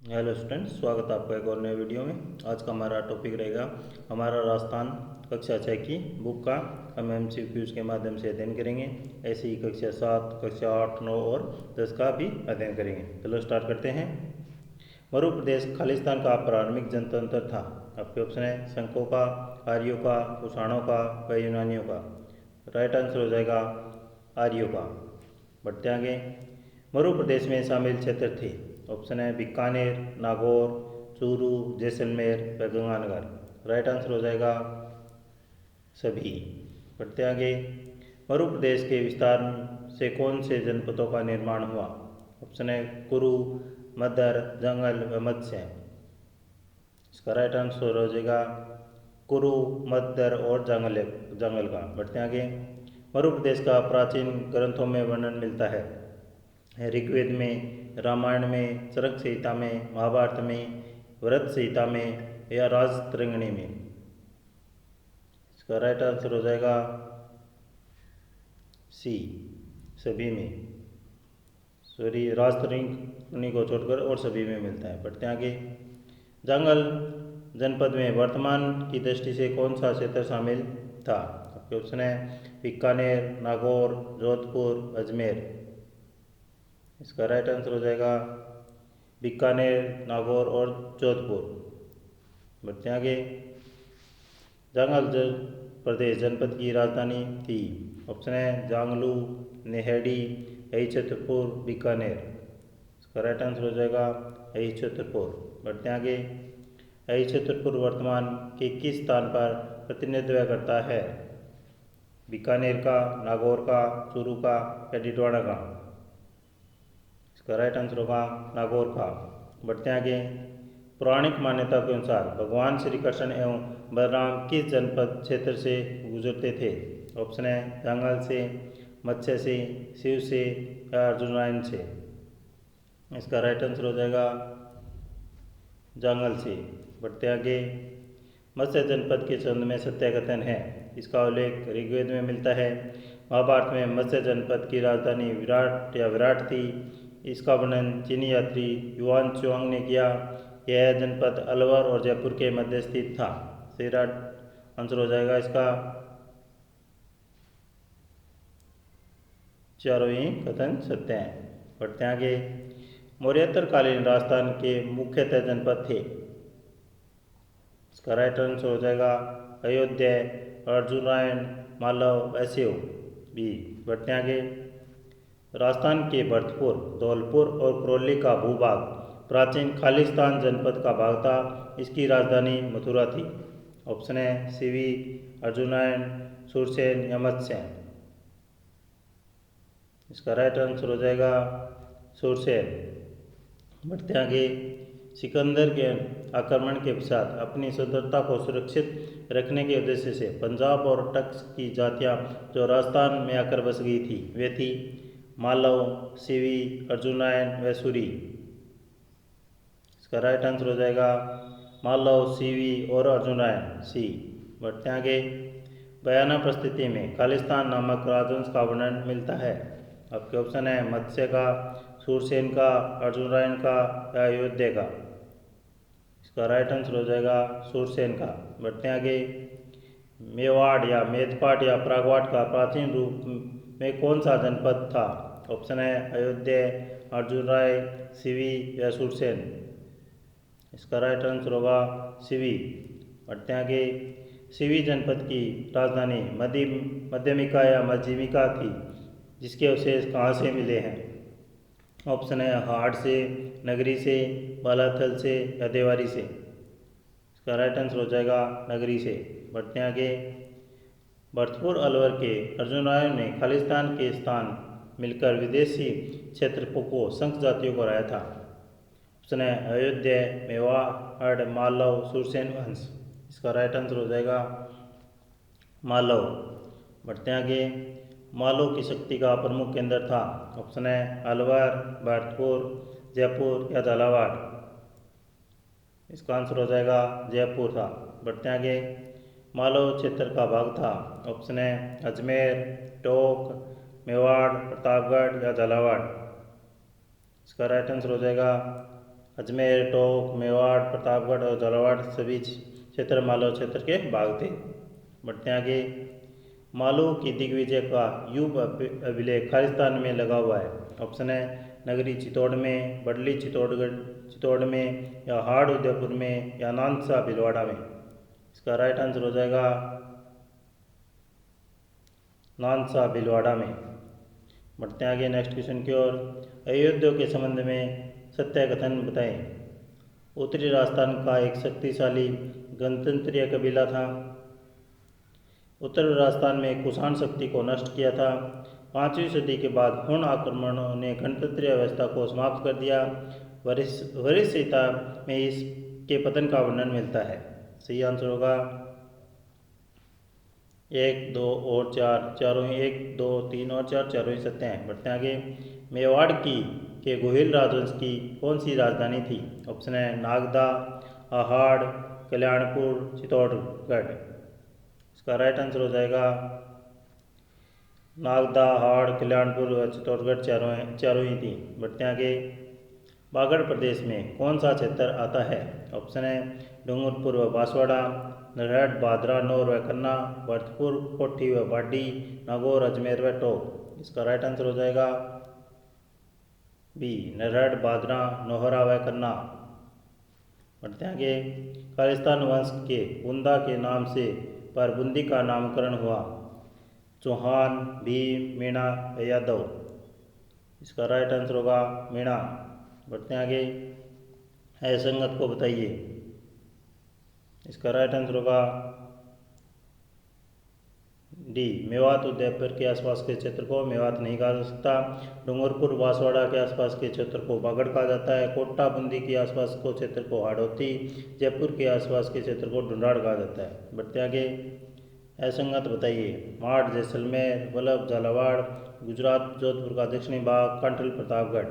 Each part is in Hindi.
हेलो स्टूडेंट्स, स्वागत है आपका एक और नए वीडियो में। आज का हमारा टॉपिक रहेगा हमारा राजस्थान कक्षा 6 की बुक का हम एमसीक्यूज के माध्यम से अध्ययन करेंगे। ऐसे ही कक्षा 7, कक्षा 8, 9 और 10 का भी अध्ययन करेंगे। चलो स्टार्ट करते हैं। मरु प्रदेश खालिस्तान का प्रारंभिक जनतंत्र था। आपके ऑप्शन है संकों का, आर्यों का, कुषाणों का व यूनानियों का। राइट आंसर हो जाएगा आर्यों का। बढ़ते आगे। मरु प्रदेश में शामिल क्षेत्र थे। ऑप्शन है बीकानेर, नागौर, चूरू, जैसलमेर व गंगानगर। राइट आंसर हो जाएगा सभी। बढ़ते आगे। मरु प्रदेश के विस्तार से कौन से जनपदों का निर्माण हुआ? ऑप्शन है कुरु, मद्दर, जंगल व मत्स्य। इसका राइट आंसर हो जाएगा कुरु, मद्दर और जंगल का। बढ़ते आगे। मरु प्रदेश का प्राचीन ग्रंथों में वर्णन मिलता है। ऋग्वेद में, रामायण में, चरक संहिता में, महाभारत में, वृत संहिता में या राजतरंगिणी में। इसका राइट आंसर हो जाएगा सी, सभी में। सॉरी, राजतरंगिणी को छोड़कर और सभी में मिलता है। बढ़ते आगे। जंगल जनपद में वर्तमान की दृष्टि से कौन सा क्षेत्र शामिल था? आपके ऑप्शन है बीकानेर, नागौर, जोधपुर, अजमेर। इसका राइट आंसर हो जाएगा बीकानेर, नागौर और जोधपुर। बढ़ते आगे। जंगल प्रदेश जनपद की राजधानी थी। ऑप्शन है जांगलू, नेहड़ी, यही छतरपुर, बीकानेर। इसका राइट आंसर हो जाएगा यही छतरपुर। बढ़ते आगे। यही छतरपुर वर्तमान के किस स्थान पर प्रतिनिधित्व करता है? बीकानेर का, नागौर का, चूरू का या डिडवाना का? इसका राइट आंसर होगा नागौर का। बढ़ते आगे। पौराणिक मान्यता के अनुसार भगवान श्री कृष्ण एवं बलराम किस जनपद क्षेत्र से गुजरते थे? ऑप्शन है जंगल से, मत्स्य से, शिव से या अर्जुनायन से। इसका राइट आंसर हो जाएगा जंगल से। बढ़ते आगे। मत्स्य जनपद के संबंध में सत्य कथन है। इसका उल्लेख ऋग्वेद में मिलता है। महाभारत में मत्स्य जनपद की राजधानी विराट थी। इसका वर्णन चीनी यात्री युआन चुआंग ने किया। यह जनपद अलवर और जयपुर के मध्य स्थित था। सही राइट आंसर हो जाएगा इसका चारों ही कथन सत्य हैं। बढ़ते आगे। मौर्योत्तरकालीन राजस्थान के मुख्यतः जनपद थे। इसका राइट आंसर हो जाएगा अयोध्या, अर्जुनायण, मालव, वैश्यव बी। बढ़ते आगे। राजस्थान के भरतपुर, धौलपुर और करौली का भूभाग प्राचीन खालिस्तान जनपद का भाग था। इसकी राजधानी मथुरा थी। ऑप्शन है सीवी, अर्जुनायण, सुरसेन या मत्स्य। इसका राइट आंसर हो जाएगा सुरसेन। बढ़ते आगे। सिकंदर के आक्रमण के पश्चात अपनी स्वतंत्रता को सुरक्षित रखने के उद्देश्य से पंजाब और टक्स की जातियां जो राजस्थान में आकर बस गई थी वे थी मालव, सीवी, अर्जुनायन व सूरी। इसका राइट आंसर हो जाएगा मालव, सीवी और अर्जुनायन सी। बढ़ते आगे। बयाना परिस्थिति में खालिस्तान नामक राजवंश का वर्णन मिलता है। आपके ऑप्शन है मत्स्य का, सूरसेन का, अर्जुनायन का या अयोध्या का। इसका राइट आंसर हो जाएगा सूरसेन का। बढ़ते आगे। मेवाड़ या मेदपाट या प्रागवाट का प्राचीन रूप में कौन सा जनपद था? ऑप्शन है अयोध्या, अर्जुन राय, सीवी या सूरसेन। इसका राइट आंसर होगा सीवी। बढ़ते आगे। सीवी जनपद की राजधानी मध्यमिका या मध्यमिका थी, जिसके अवशेष कहाँ से मिले हैं? ऑप्शन है हाड़ से, नगरी से, बालाथल से या देवारी से। इसका राइट आंसर हो जाएगा नगरी से। बढ़ते आगे। भरतपुर अलवर के अर्जुनायण ने खालिस्तान के स्थान मिलकर विदेशी क्षेत्र को संघ जातियों को हराया था। ऑप्शन है अयोध्या, मेवाड़, मालव, सुरसेन वंश। इसका राइट आंसर हो जाएगा मालव। बढ़ते आगे। मालव की शक्ति का प्रमुख केंद्र था। ऑप्शन है अलवर, भरतपुर, जयपुर या झालावाड़। इसका आंसर हो जाएगा जयपुर था। बढ़ते आगे। मालव क्षेत्र का भाग था। ऑप्शन है अजमेर, टोंक, मेवाड़, प्रतापगढ़ या झालावाड़। इसका राइट आंसर हो जाएगा अजमेर, टोंक, मेवाड़, प्रतापगढ़ और झालावाड़ सभी क्षेत्र मालवा क्षेत्र के भाग थे। बढ़ते हैं आगे। मालवों की दिग्विजय का युग अभिलेख खालिस्तान में लगा हुआ है। ऑप्शन है नगरी चित्तौड़ में, बडली चित्तौड़ में, या हाड़ उदयपुर में, या नानसा भीलवाड़ा में। इसका राइट आंसर हो जाएगा नानसा भीलवाड़ा में। बढ़ते हैं आगे नेक्स्ट क्वेश्चन की ओर। अयोध्या के संबंध में सत्य कथन बताएं। उत्तरी राजस्थान का एक शक्तिशाली गणतंत्रीय कबीला था। उत्तर राजस्थान में कुषाण शक्ति को नष्ट किया था। 5वीं सदी के बाद हुण आक्रमणों ने गणतंत्रीय व्यवस्था को समाप्त कर दिया। वरिष्ठ संहिता में इसके पतन का वर्णन मिलता है। सही आंसर होगा 1, 2 और 4, चारों ही 1, 2, 3 और 4, चारों ही सत्य हैं। बढ़ते हैं आगे। मेवाड़ के गोहिल राजवंश की कौन सी राजधानी थी? ऑप्शन है नागदा, अहाड़, कल्याणपुर, चित्तौड़गढ़। इसका राइट आंसर हो जाएगा नागदा, हाड़, कल्याणपुर और चित्तौड़गढ़ चारों ही थी। बढ़ते हैं आगे। बागड़ प्रदेश में कौन सा क्षेत्र आता है? ऑप्शन है डूंगरपुर व बांसवाड़ा, नरहट, भादरा, नौर व कन्ना, भरतपुर, कोठी व बाडी, नागौर, अजमेर व टोंक। इसका राइट आंसर हो जाएगा बी नरहट, भादरा, नौहरा व कन्ना। बढ़ते हैं आगे। खालिस्तान वंश के बुंदा के नाम से पर बूंदी का नामकरण हुआ। चौहान, भीम, मीणा, यादव। इसका राइट आंसर होगा मीणा। बढ़ते हैं आगे। असंगत को बताइए। इसका राइट आंसर होगा डी मेवात उदयपुर के आसपास के क्षेत्र को मेवात नहीं कहा जा सकता। डूंगरपुर बांसवाड़ा के आसपास के क्षेत्र को बागड़ कहा जाता है। कोटा बूंदी के आसपास को क्षेत्र को हाड़ौती, जयपुर के आसपास के क्षेत्र को ढूंढाड़ कहा जाता है। बढ़ते आगे। असंगत बताइए। माड़, जैसलमेर, वल्लभ, झालावाड़, गुजरात, जोधपुर का दक्षिणी भाग, कांठल, प्रतापगढ़।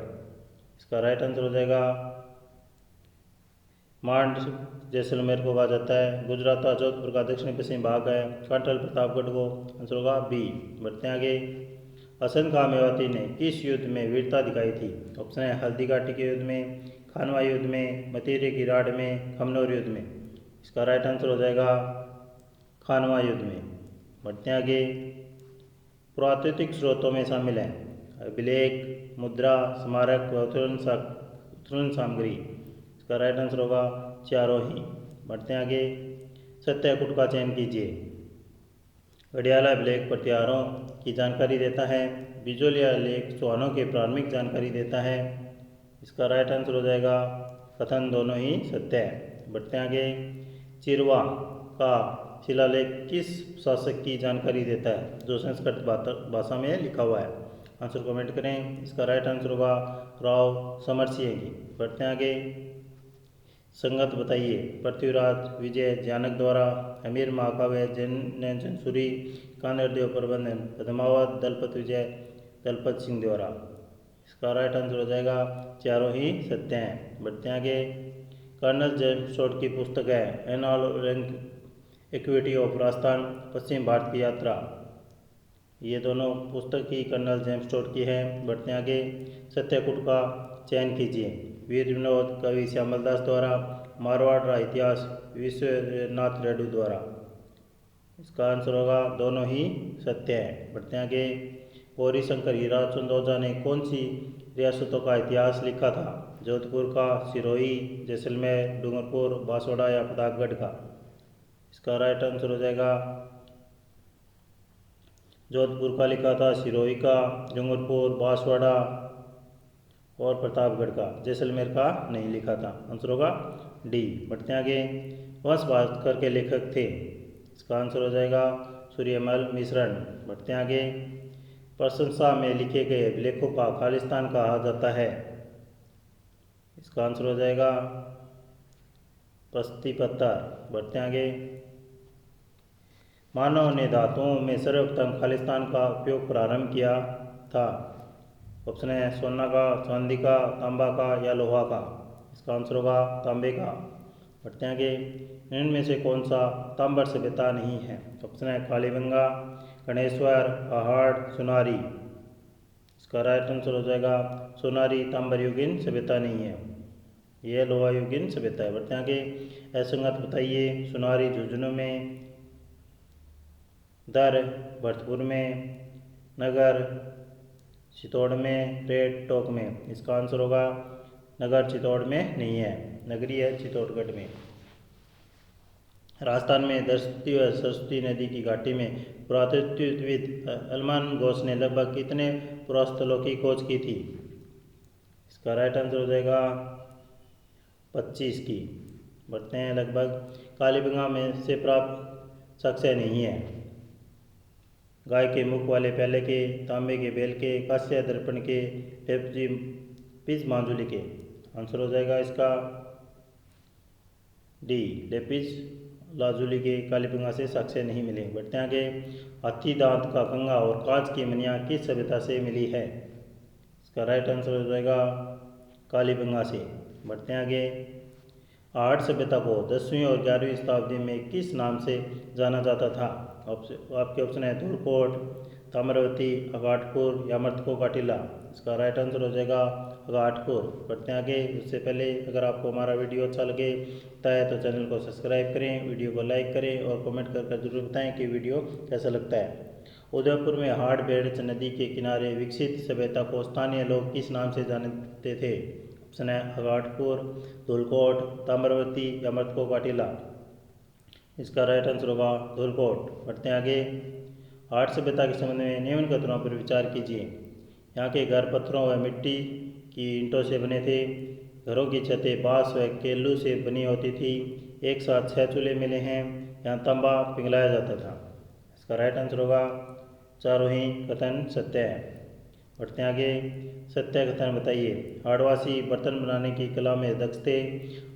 इसका राइट आंसर हो जाएगा मांड जैसलमेर को कहा जाता है। गुजरात का जोधपुर का दक्षिणी पश्चिमी भाग है। कांठल प्रतापगढ़ को आंसर होगा बी। बढ़ते हैं आगे। हसन खां मेवाती ने किस युद्ध में वीरता दिखाई थी? ऑप्शन है हल्दी घाटी के युद्ध में, खानवा युद्ध में, मतीरे की राड़ में, खमनोर युद्ध में। इसका राइट आंसर हो जाएगा खानवा युद्ध में। बढ़ते हैं आगे। पुरातात्विक स्रोतों में शामिल हैं अभिलेख, मुद्रा, स्मारक व उत्खनन सामग्री। इसका राइट आंसर होगा चारों ही। बढ़ते हैं आगे। सत्याकुट का चयन कीजिए। घड़ियाला अभिलेख प्रतिहारों की जानकारी देता है। बिजोलिया लेख चौहानों की प्रारंभिक जानकारी देता है। इसका राइट आंसर हो जाएगा कथन दोनों ही सत्य है। बढ़ते हैं आगे। चिरवा का शिलालेख किस शासक की जानकारी देता है जो संस्कृत भाषा में लिखा हुआ है? आंसर कमेंट करें। इसका राइट आंसर होगा राव समरसिंह की। बढ़ते हैं आगे। संगत बताइए। पृथ्वीराज विजय जानक द्वारा, अमीर महाकाव्य जैनसूरी, कानरदेव प्रबंधन, पद्मावत, दलपत विजय दलपत सिंह द्वारा। इसका राइट आंसर हो जाएगा चारों ही सत्य हैं। बढ़ते हैं आगे। कर्नल जेम्स टोड की पुस्तक है एनुअल इक्विटी ऑफ राजस्थान, पश्चिम भारत की यात्रा। ये दोनों पुस्तक ही कर्नल जेम्स टोड की है। बढ़ते हैं आगे। सत्याकुट का चयन कीजिए। वीर विनोद कवि श्यामलदास द्वारा, मारवाड़ का इतिहास विश्वनाथ रेड्डी द्वारा। इसका आंसर होगा दोनों ही सत्य है। बढ़ते हैं आगे। गौरी शंकर हीराचंद ओझा ने कौन सी रियासतों का इतिहास लिखा था? जोधपुर का, सिरोही, जैसलमेर, डूंगरपुर, बांसवाड़ा या प्रतापगढ़ का। इसका राइट आंसर हो जाएगा जोधपुर का लिखा था, सिरोही का, डूंगरपुर, बांसवाड़ा और प्रतापगढ़ का। जैसलमेर का नहीं लिखा था। आंसर होगा डी। बढ़ते हैं आगे। वंश भास्कर के लेखक थे। इसका आंसर हो जाएगा सूर्यमल मिश्रण। बढ़ते हैं आगे। प्रशंसा में लिखे गए अभिलेखों का खालिस्तान कहा जाता है। इसका आंसर हो जाएगा प्रशस्ति पत्र। बढ़ते हैं आगे। मानव ने धातुओं में सर्वप्रथम खालिस्तान का उपयोग प्रारंभ किया था। ऑप्शन है सोना का, चांदी का, तांबा का या लोहा का। इसका आंसर होगा तांबे का। बढ़ते हैं आगे। इनमें से कौन सा तांबर सभ्यता नहीं है? ऑप्शन है कालीबंगा, गणेश्वर, पहाड़, सोनारी। इसका राइट आंसर हो जाएगा सोनारी तांबर युगीन सभ्यता नहीं है। ये लोहा युगीन सभ्यता है। बढ़ते आगे, असंगत बताइए। सुनारी झुंझुनू में, दर भरतपुर में, नगर चित्तौड़ में, रेड टोक में। इसका आंसर होगा नगर चित्तौड़ में नहीं है, नगरी है चित्तौड़गढ़ में। राजस्थान में सरस्वती व सरस्वती नदी की घाटी में पुरातत्वविद अलमान घोष ने लगभग कितने पुरास्थलों की खोज की थी? इसका राइट आंसर हो जाएगा 25 की। बढ़ते हैं, लगभग कालीबंगा में से प्राप्त साक्ष्य नहीं है। गाय के मुख वाले प्याले के, तांबे के बेल के, कांस्य दर्पण के, लेपिस मांजुली के। आंसर हो जाएगा इसका डी, लेपिस लाजुली के कालीबंगा से साक्ष्य नहीं मिले। बढ़ते आगे, हाथी दांत का कंगा और कांच की मनिया किस सभ्यता से मिली है? इसका राइट आंसर हो जाएगा कालीबंगा से। बढ़ते आगे, आहट सभ्यता को 10वीं और 11वीं शताब्दी में किस नाम से जाना जाता था? आपके ऑप्शन है धूलकोट, ताम्रवती, अगाटपुर या मर्तको का टीला। इसका राइट आंसर हो जाएगा अगाटपुर। बढ़ते हैं आगे, उससे पहले अगर आपको हमारा वीडियो अच्छा लगे तो चैनल को सब्सक्राइब करें, वीडियो को लाइक करें और कमेंट कर जरूर बताएं कि वीडियो कैसा लगता है। उदयपुर में हाड़बेड़ नदी के किनारे विकसित सभ्यता को स्थानीय लोग किस नाम से जानते थे? ऑप्शन है अगाटपुर, धूलकोट, ताम्रवती या मर्तको का टीला। इसका राइट आंसर होगा धूलकोट। बढ़ते हैं आगे, आहट सभ्यता के संबंध में निम्न कथनों पर विचार कीजिए। यहाँ के घर पत्थरों व मिट्टी की ईंटों से बने थे। घरों की छतें बांस व केलू से बनी होती थी। एक साथ 6 चूल्हे मिले हैं। यहाँ तांबा पिघलाया जाता था। इसका राइट आंसर होगा चारों ही कथन सत्य है। बढ़ते हैं आगे, सत्य कथन बताइए। हाड़वासी बर्तन बनाने की कला में दक्ष थे।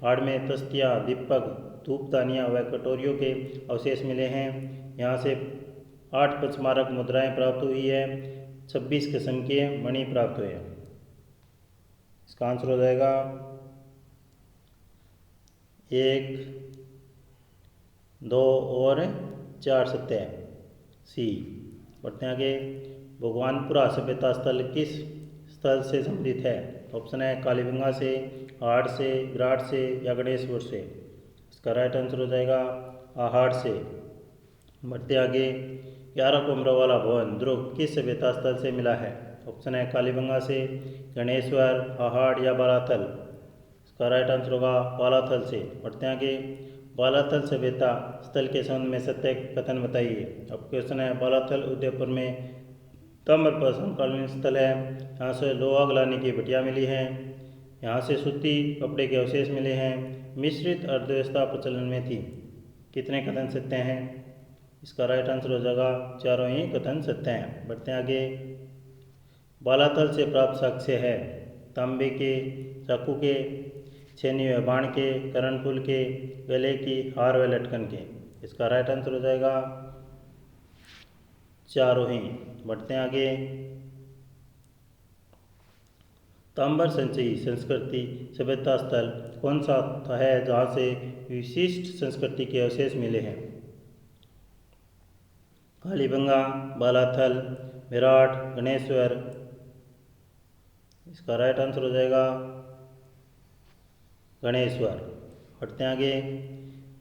हाड़ में तख्तियाँ, दीपक, धूपदानियाँ व कटोरियों के अवशेष मिले हैं। यहाँ से 8 पंचमारक मुद्राएं प्राप्त हुई है। 26 किस्म के मणि प्राप्त हुए। इसका आंसर हो जाएगा 1, 2 और 4 सत्य सी। बढ़ते हैं आगे, भगवानपुरा सभ्यता स्थल किस स्थल से संबंधित है? ऑप्शन है कालीबंगा से, आहट से, विराट से या गणेशपुर से। इसका राइट आंसर हो जाएगा आहट से। बढ़ते आगे, 11 कमरों वाला भवन ध्रुव किस सभ्यता स्थल से मिला है? ऑप्शन है कालीबंगा से, गणेश्वर, आहट या बालाथल। इसका राइट आंसर होगा बालाथल से। बढ़ते आगे, बालाथल सभ्यता स्थल के संबंध में सत्य कथन बताइए। अब क्वेश्चन है, बालाथल उदयपुर में ताम्र समकालीन स्थल है। यहाँ से लोहा गलाने की भटिया मिली है। यहाँ से सूती कपड़े के अवशेष मिले हैं। मिश्रित अर्थव्यवस्था प्रचलन में थी। कितने कथन सत्य हैं? इसका राइट आंसर हो जाएगा चारों ही कथन सत्य हैं। बढ़ते हैं आगे, बालाथल से प्राप्त साक्ष्य है तांबे के, चाकू के, छेनी व बाण के, करणफूल के, गले की हार व लटकन के। इसका राइट आंसर हो जाएगा चारों ही। बढ़ते हैं आगे, तांबर संचयी संस्कृति सभ्यता स्थल कौन सा है जहाँ से विशिष्ट संस्कृति के अवशेष मिले हैं? कालीबंगा, बालाथल, विराट, गणेश्वर। इसका राइट आंसर हो जाएगा गणेश्वर। बढ़ते हैं आगे,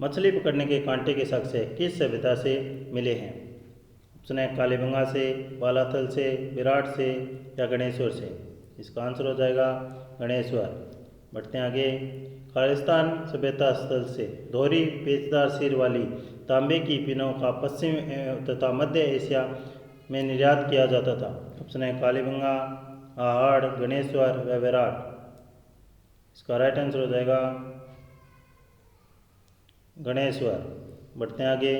मछली पकड़ने के कांटे के साक्ष्य किस सभ्यता से मिले हैं? ऑप्शन है कालीबंगा से, बालाथल से, विराट से या गणेश्वर से। इसका आंसर हो जाएगा गणेश्वर। बढ़ते हैं आगे, खालिस्तान सभ्यता स्थल से दोहरी पेचदार सिर वाली तांबे की पिनों का पश्चिम तथा मध्य एशिया में निर्यात किया जाता था। ऑप्शन है कालीबंगा, आहट, गणेश्वर व विराट। इसका राइट आंसर हो जाएगा गणेश्वर। बढ़ते हैं आगे,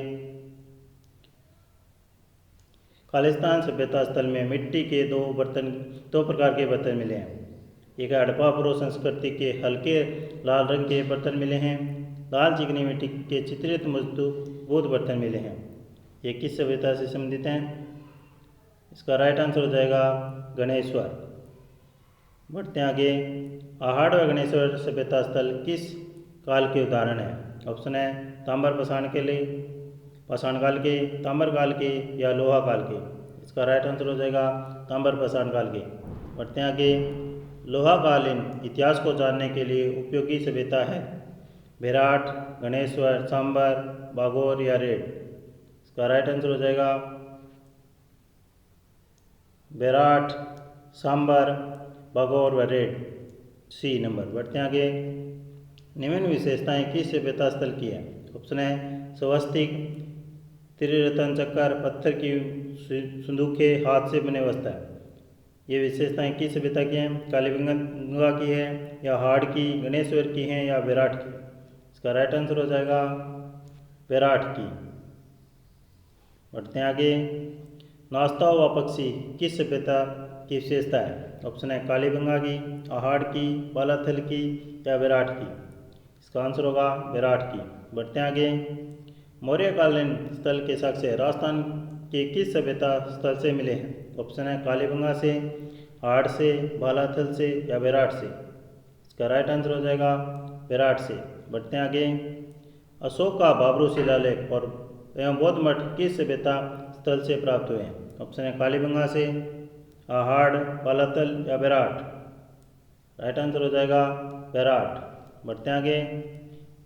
खालिस्तान सभ्यता स्थल में मिट्टी के दो प्रकार के बर्तन मिले हैं। एक हड़प्पा पूर्व संस्कृति के हल्के लाल रंग के बर्तन मिले हैं। लाल चिकनी मिट्टी के चित्रित मजबूत बर्तन मिले हैं। ये किस सभ्यता से संबंधित हैं? इसका राइट आंसर हो जाएगा गणेश्वर। बढ़ते हैं आगे, आहट व गणेश्वर सभ्यता स्थल किस काल के उदाहरण है? ऑप्शन है ताम्र पाषाण काल के, ताम्र काल के या लोहा काल के। इसका राइट आंसर हो जाएगा ताम्र पाषाण काल के। बढ़ते हैं आगे, लोहाकालीन इतिहास को जानने के लिए उपयोगी सभ्यता है? बेराट, गणेश्वर, सांबर, बागोर या रेड? इसका राइट आंसर हो जाएगा बेराट, सांबर, बागोर व रेड, सी नंबर। बढ़ते हैं आगे। निम्न विशेषताएं किस सभ्यता स्थल की है? ऑप्शन है स्वस्तिक, त्रिरत्न चक्कर, पत्थर की संदूकें, हाथ से बने वस्त्र। ये विशेषताएं किस सभ्यता की हैं? कालीबंगा की है या हाड़ की, गणेश्वर की हैं या विराट की? इसका राइट आंसर हो जाएगा विराट की। बढ़ते हैं आगे। नाश्ता व पक्षी किस सभ्यता की विशेषता है? ऑप्शन है कालीबंगा की, अहाड़ की, बालाथल की या विराट की? इसका आंसर होगा विराट की। बढ़ते हैं आगे। मौर्यकालीन स्थल के साक्ष्य राजस्थान के किस सभ्यता स्थल से मिले हैं? ऑप्शन है कालीबंगा से, हाड़ से, बालाथल से या विराट से? इसका राइट आंसर हो जाएगा विराट से। बढ़ते हैं आगे। अशोक का बाबरू शिलालेख और एवं बौद्ध मठ किस सभ्यता स्थल से प्राप्त हुए हैं? ऑप्शन है कालीबंगा से, हाड़, बालाथल या विराट? राइट आंसर हो जाएगा विराट। बढ़ते हैं आगे।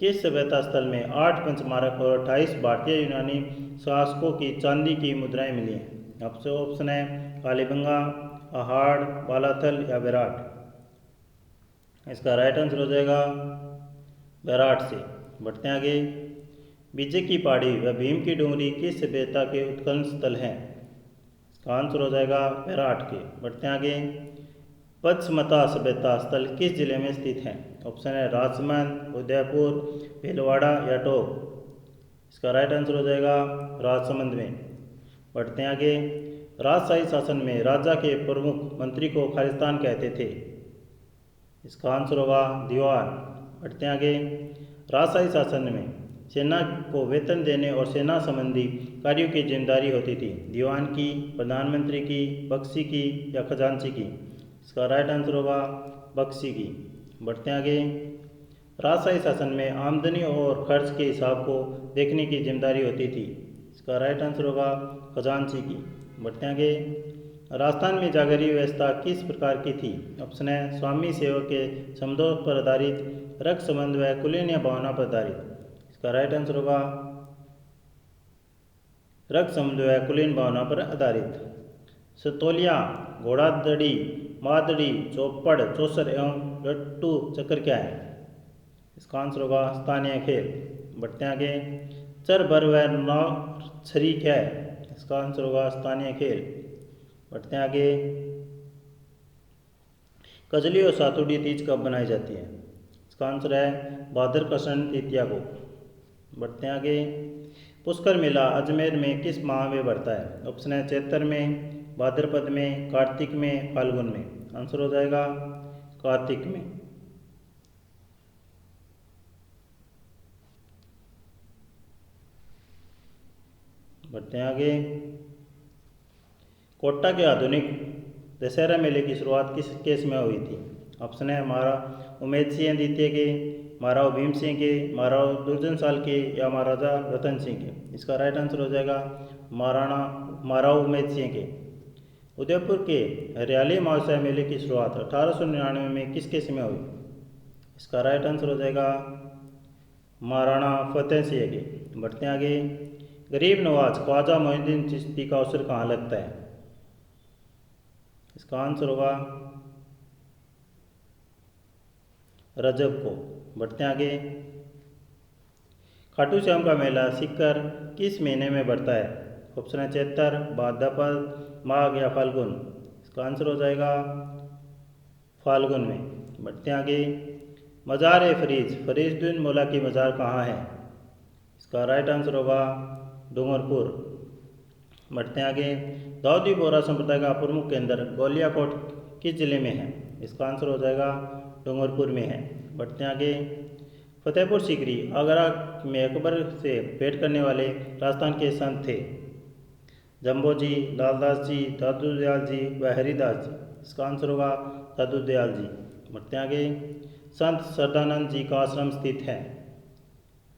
किस सभ्यता स्थल में 8 पंचमारक और 28 भारतीय यूनानी शासकों की चांदी की मुद्राएं मिली हैं? ऑप्शन है कालीबंगा, अहाड़, बालाथल या विराट? इसका राइट आंसर हो जाएगा विराट से। बढ़ते हैं आगे। विजय की पहाड़ी व भीम की डोंगरी किस सभ्यता के उत्खनन स्थल हैं? इसका आंसर हो जाएगा विराट के। बढ़ते हैं आगे। पचमता सभ्यता स्थल किस जिले में स्थित है? ऑप्शन है राजसमंद, उदयपुर, भीलवाड़ा या टोंक? इसका राइट आंसर हो जाएगा राजसमंद में। बढ़ते हैं आगे। राजशाही शासन में राजा के प्रमुख मंत्री को खालिस्तान कहते थे? इसका आंसर होगा दीवान। बढ़ते हैं आगे। राजशाही शासन में सेना को वेतन देने और सेना संबंधी कार्यों की जिम्मेदारी होती थी? दीवान की, प्रधानमंत्री की, बख्शी की या खजांची की? इसका राइट आंसर होगा बख्शी की। बढ़ते हैं आगे। राजशाही शासन में आमदनी और खर्च के हिसाब को देखने की जिम्मेदारी होती थी? इसका राइट आंसर होगा खजांची की। बढ़ते हैं आगे। राजस्थान में जागीरी व्यवस्था किस प्रकार की थी? ऑप्शन है स्वामी सेवक के संबंधों पर आधारित, रक्त संबंध व कुलीन या भावना पर आधारित? इसका राइट आंसर होगा रक्त संबंध व कुलीन भावना पर आधारित। सतोलिया, घोड़ादड़ी, मादड़ी, चौपड़, चौसर एवं लट्टू चक्कर क्या है? इसका आंसर होगा स्थानीय खेल। बढ़ते हैं आगे। चर भर व नौ छरी क्या है? इसका आंसर होगा स्थानीय खेल। बढ़ते हैं आगे। कजली और सातुड़ी तीज कब बनाई जाती है? इसका आंसर है भाद्र कृष्ण तृतीया को। बढ़ते हैं आगे। पुष्कर मेला अजमेर में किस माह में बढ़ता है? ऑप्शन है चैत्र में, भाद्रपद में, कार्तिक में, फाल्गुन में? आंसर हो जाएगा कार्तिक में। बढ़ते हैं आगे। कोटा के आधुनिक दशहरा मेले की शुरुआत किस केस में हुई थी? ऑप्शन है महाराज उमेद सिंह द्वितीय के, महाराव भीम सिंह के, महाराव दुर्जन साल के या महाराजा रतन सिंह के? इसका राइट आंसर हो जाएगा महाराव उमेद सिंह के। उदयपुर के हरियाली महोत्सव मेले की शुरुआत 1899 में किस केस में हुई? इसका राइट आंसर हो जाएगा महाराणा फतेह सिंह के। बढ़ते हैं आगे। गरीब नवाज ख्वाजा मोइनुद्दीन चिश्ती का अवसर कहाँ लगता है? इसका आंसर होगा रजब को। बढ़ते हैं आगे। खाटू श्याम का मेला सीकर किस महीने में बढ़ता है? ऑप्शन है चैत्र, भाद्रपद, माघ या फाल्गुन? इसका आंसर हो जाएगा फाल्गुन में। बढ़ते हैं आगे। मज़ार ए फरीजुद्दीन मौला की मज़ार कहाँ है? इसका राइट आंसर होगा डूंगरपुर। बढ़ते हैं आगे। दाऊदी बोहरा संप्रदाय का प्रमुख केंद्र गोलियाकोट किस जिले में है? इसका आंसर हो जाएगा डूंगरपुर में है। बढ़ते हैं आगे। फतेहपुर सीकरी आगरा में अकबर से भेंट करने वाले राजस्थान के संत थे? जम्बो जी, लालदास जी, दादू दयाल जी व हरिदास जी? इसका आंसर होगा दादू दयाल जी। बढ़ते हैं आगे। संत सरदानंद जी का आश्रम स्थित है?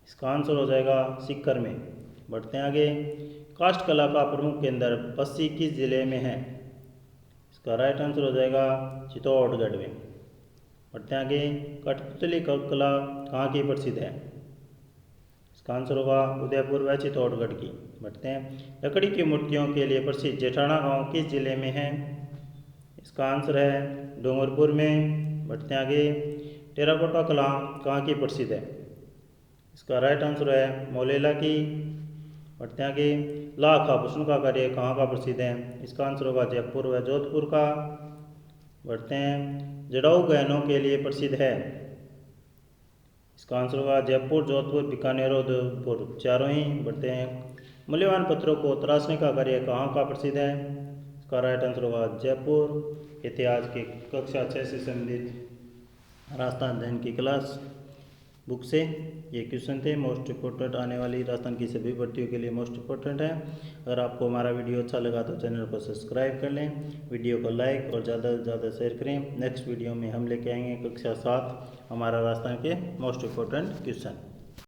इसका आंसर हो जाएगा सीकर में। बढ़ते हैं आगे। काष्ठ कला का प्रमुख केंद्र पस्सी किस जिले में है? इसका राइट आंसर हो जाएगा चित्तौड़गढ़ में। बढ़ते हैं आगे। कठपुतली कला कहाँ की प्रसिद्ध है? इसका आंसर होगा उदयपुर व चित्तौड़गढ़ की। बढ़ते हैं। लकड़ी की मूर्तियों के लिए प्रसिद्ध जेठाना गांव किस जिले में है? इसका आंसर है डूंगरपुर में। बढ़ते हैं आगे। टेराकोटा कला कहाँ की प्रसिद्ध है? इसका राइट आंसर है मोलेला की। बढ़ते हैं आगे। लाख आभूषण का कार्य कहाँ का प्रसिद्ध है? इसका आंसर होगा जयपुर व जोधपुर का। बढ़ते हैं। जड़ाऊ गहनों के लिए प्रसिद्ध है? इसका आंसर होगा जयपुर, जोधपुर, बीकानेर और उदयपुर, चारों ही। बढ़ते हैं। मूल्यवान पत्रों को तराशने का कार्य कहाँ का प्रसिद्ध है? इसका राइट आंसर होगा जयपुर। इतिहास की कक्षा 6 से संबंधित राजस्थान अध्ययन की क्लास बुक से ये क्वेश्चन थे। मोस्ट इम्पोर्टेंट आने वाली राजस्थान की सभी भर्तियों के लिए मोस्ट इम्पोर्टेंट है। अगर आपको हमारा वीडियो अच्छा लगा तो चैनल को सब्सक्राइब कर लें, वीडियो को लाइक और ज़्यादा से ज़्यादा शेयर करें। नेक्स्ट वीडियो में हम लेके आएंगे कक्षा 7 हमारा राजस्थान के मोस्ट इम्पोर्टेंट क्वेश्चन।